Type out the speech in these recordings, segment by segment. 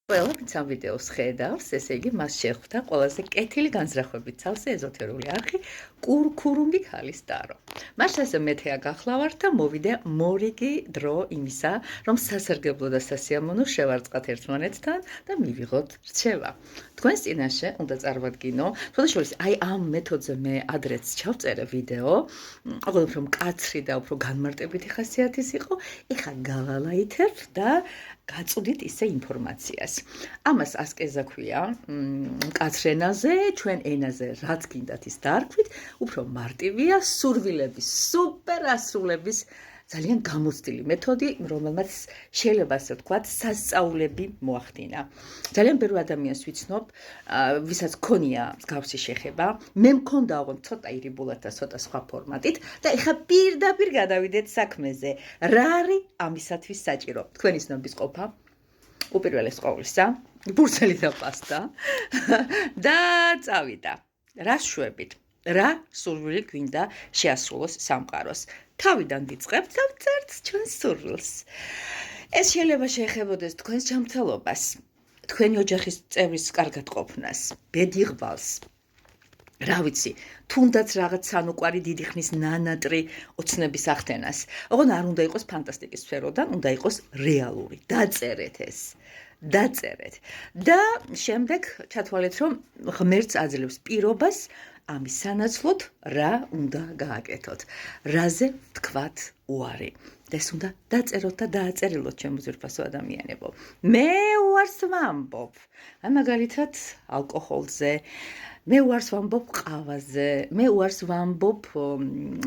ყველა ვინც ამ ვიდეოს ხედავს, ესე იგი მას შეხვდა ყველაზე კეთილი განზრახვებით ცალსე ეზოთერული არხი კურქურუმი ქალის ტარო. მას ასე მეთეა გახლავართ და მოვიდა მორიგი დრო იმისა, რომ სასარგებლო და სასიამოვნო შევარწყათ ერთმანეთთან და მივიღოთ რჩევა. თქვენს წინაშე უნდა წარმადგინო, შესაძლოა აი ამ მეთოდზე მე ადრეც ჩავწერე ვიდეო, აღარ უფრო მკაცრი და უფრო განმარტებითი ხასიათის იყო, ეხლა გავალაითებ და გაწუდით ისე ინფორმაციას. ამას ასკეზა ქვია, მკაცრ ენაზე, ჩვენ ენაზე რაც გინდათ ის დაარქვით, უფრო მარტივია, სურვილების, სუპერასრულების ძალიან გამოცდილი მეთოდი, რომელმაც შეიძლება ასე ვთქვათ, სასწაულები მოახდინა. ძალიან ბევრი ადამიანს ვიცნობ, ვისაც ქონია მსგავსი შეხება, მე მქონდა ოღონდ ცოტა ირიბულად და ცოტა სხვა ფორმატით და ეხლა პირდაპირ გადავიდეთ საქმეზე. რა არის ამისათვის საჭირო? თქვენი ცნობის ყოფა, უპირველეს ყოვლისა, ბურცელი და პასტა და წავიდა. რა შვებით? რა სურვილი გვინდა შეასრულოს სამყაროს? თავიდან ვიწყებთ და ვწერთ ჩვენს სურვილს. ეს შეიძლება შეეხებოდეს თქვენს ჯანმრთელობას, თქვენი ოჯახის წევრის კარგად ყოფნას, ბედიღვალს. რა ვიცი, თუნდაც რაღაც სანუკვარი დიდი ხნის ნანატრი ოცნების ახდენას. ოღონდ არ უნდა იყოს ფანტასტიკის სფეროდან, უნდა იყოს რეალური. დაწერეთ ეს. დაწერეთ. და შემდეგ ჩათვალეთ, რომ ღმერთს აძლევს პირობას ამის სანაცვლოდ რა უნდა გააკეთოთ. რაზე ვთქვათ უარი. ეს უნდა დაწეროთ და დააწერილოთ ჩემო ძვირფასო ადამიანებო. მე უარს ვამბობ. მაგალითად, ალკოჰოლზე, მე უარს ვამბობ ყავაზე, მე უარს ვამბობ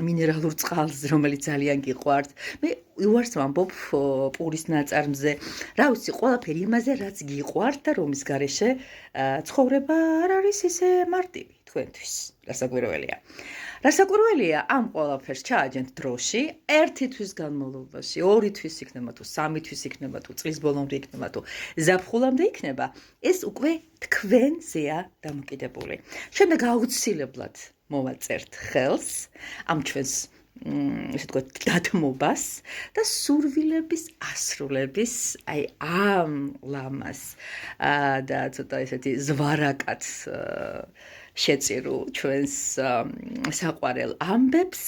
მინერალურ წყალზე, რომელიც ძალიან გიყვართ. მე უარს ვამბობ პურის ნაწარმზე. რა ვიცი, ყველაფერი იმაზე, რაც გიყვართ და რომის გარეშე ცხოვრება არ არის ისე მარტივი თქვენთვის. რასაკვირველია. რასაკვირველია, ამ ყველაფერს ჩააჯენთ დროში, 1 თვის განმავლობაში, 2 თვის იქნება თუ 3 თვის იქნება თუ წლის ბოლომდე იქნება თუ ზაფხულამდე იქნება, ეს უკვე თქვენზეა დამოკიდებული. შემდეგ აუცილებლად მოვაწერთ ხელს ამ ჩვენს ესე ვთქვათ, დათმობას და სურვილების ასრულების, აი ამ ლამას და ცოტა ესეთი ზვარაკად შეწირო ჩვენს საყვარელ ამბებს,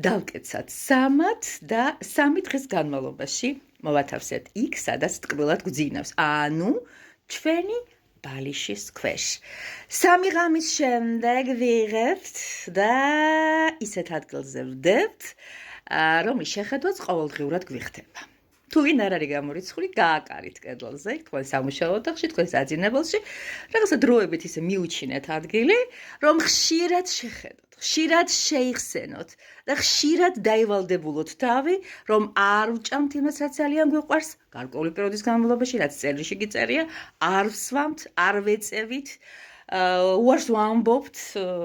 დავკეცათ 3 და 3 დღის განმავლობაში მოვათავსეთ იქ, სადაც ტკბილად გძინავს. ანუ ჩვენი ბალიშის ქვეშ. 3 ღამის შემდეგ ვიღებთ და ისეთ ადგილზე ვდებთ, რომლის შეხედვაც ყოველდღიურად გვიხდება. თუ ვინ არ არის გამორიცხული, გააკარით კედელზე, თქვენ სამუშაო ოთახში, თქვენ საძინებელში, რაღაცა დროებით ისე მიუჩინეთ ადგილი, რომ ხშირად შეხედოთ, ხშირად შეიხსენოთ და ხშირად დაივალდებულოთ თავი, რომ არ უჭამთ იმას, რაც ძალიან გვიყვარს, გარკვეული პერიოდის განმავლობაში, რაც წერილში გიწერია, არ ვსვამთ, არ ვეწევით, უარს ვამბობთ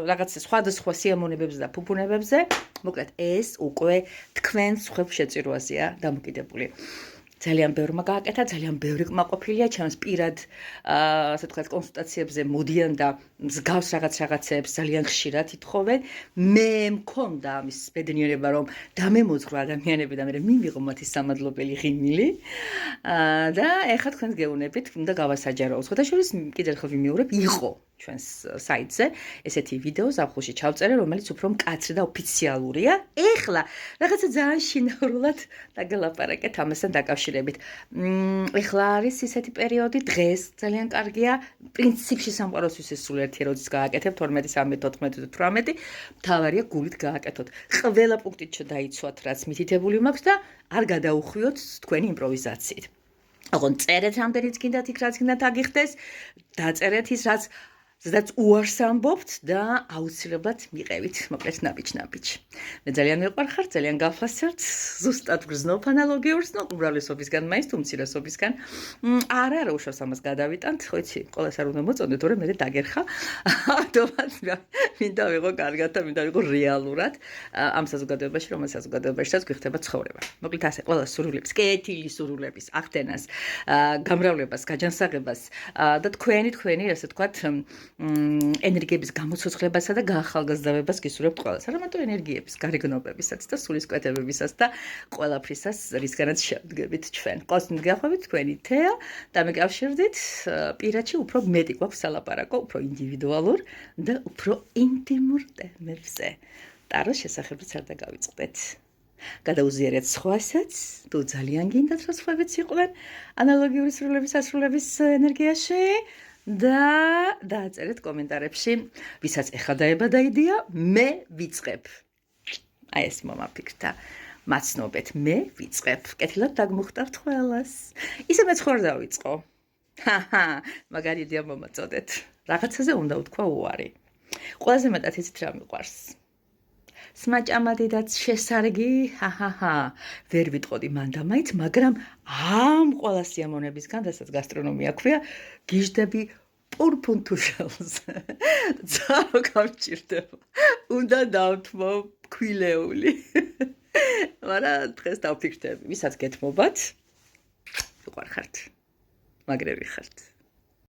რაღაცა სხვადასხვა სიამოვნებებზე და ფუფუნებებზე. მოკლედ, ეს უკვე თქვენს სხვებს შეწირვაზეა დამოკიდებული. ძალიან ბევრმა გააკეთა, ძალიან ბევრი კმაყოფილია, ჩემს პირად, ასე ვთქვათ, კონსულტაციებზე მოდიან და მსგავს რაღაცებს ძალიან ხშირად ითხოვენ. მე მქონდა ამის ბედნიერება, რომ დამემოძღვრა ადამიანები და მე მივიღო მათი სამადლობელი ღიმილი. და ეხლა თქვენს გეუბნებით, უნდა გავასაჯაროო. სხვადასხვა კიდევ ხო ვიმეორებ, იყო ჩვენს საიტზე ესეთი ვიდეო ზაფხულში ჩავწერე, რომელიც უფრო მკაცრი და ოფიციალურია. ეხლა რაღაცა ძალიან შინაურულად დაგელაპარაკეთ ამასთან დაკავშირებით. ეხლა არის ისეთი პერიოდი, დღეს ძალიან კარგია. პრინციპში სამყაროსთვის ეს სულ ერთი როდის გააკეთებ 12, 13, 14, 18. მთავარია გულით გააკეთოთ. ყველა პუნქტით დაიცვათ, რაც მითითებული მაქვს და არ გადაუხვიოთ თქვენი იმპროვიზაციით. ოღონდ წერეთ რამდენიც გინდათ იქ რაც გინდათ აგიხდეს, დაწერეთ ის რაც სადაც უარს ამბობთ და აუცილებლად მიყევით, მოკლედ ნაბიჯ. მე ძალიან მიყვარხარ, ძალიან გავხასერთ, ზუსტად გრძნობ ანალოგიურს, უმრავლესობისგან მაინც თუ მცირესობისგან. არა უშავს ამას გადავიტანთ, ხო იცი, ყველას არ უნდა მოწონდეთ, თორემ მე დაგერხა. ავტომატ მინდა ვიყო კარგად და მინდა ვიყო რეალურად ამ საზოგადოებაში, რომელიც საზოგადოებაშიც გვიხდება ცხოვრება. მოკლედ ასე, ყველა სურვილებს, კეთილი სურვილების ახდენას, გამრავლებას, გაჯანსაღებას და თქვენი, ასე ვთქვათ, ენერგიების გამოცოცხლებასა და გაახალგაზრდებას გისურვებთ ყველას. არა მარტო ენერგიების, გარეგნობებისაც და სულისკვეთებებისაც და ყველაფრისას, რისგანაც შევდგებით ჩვენ. ყოველთვის მიგახვევით თქვენი თეა და მეკავშირდით პირადში უფრო მეტი გვაქვს სალაპარაკო, უფრო ინდივიდუალურ და უფრო ინტიმურ თემებზე. ტაროს შესახებაც არ დაგავიწყდეთ. გადაუზიარეთ სხვასაც, თუ ძალიან გინდათ რომ სხვაებიც იყვნენ ანალოგიური სრულების ასრულების ენერგიაში და დააწერეთ კომენტარებში, ვისაც ეხლა დაებადა იდეა, მე ვიწყებ. აი ეს მომაფიქრდა. მაცნობეთ, მე ვიწყებ. კეთილად დაგმოხტავთ ყველას. ისე მეც ხარ დავიწყო. მაგარი იდეა მომაწოდეთ. რაღაცაზე უნდა ვთქვა უარი. ყველაზე მეტად იცით რა მიყვარს. სმაჭამადიდაც შესარგი, ვერ ვიტყოდი მანდამაიც, მაგრამ ამ ყველა სიამოვნებისგან, რასაც გასტრონომია ქვია, გიждები პურფუნთუშელს. ძალიან გამჭირდება. უნდა დავთმო ქვილეული. მაგრამ დღეს დავფიქრდები, ვისაც გეთმობათ, ვიყარ ხართ. მაგრები ხართ.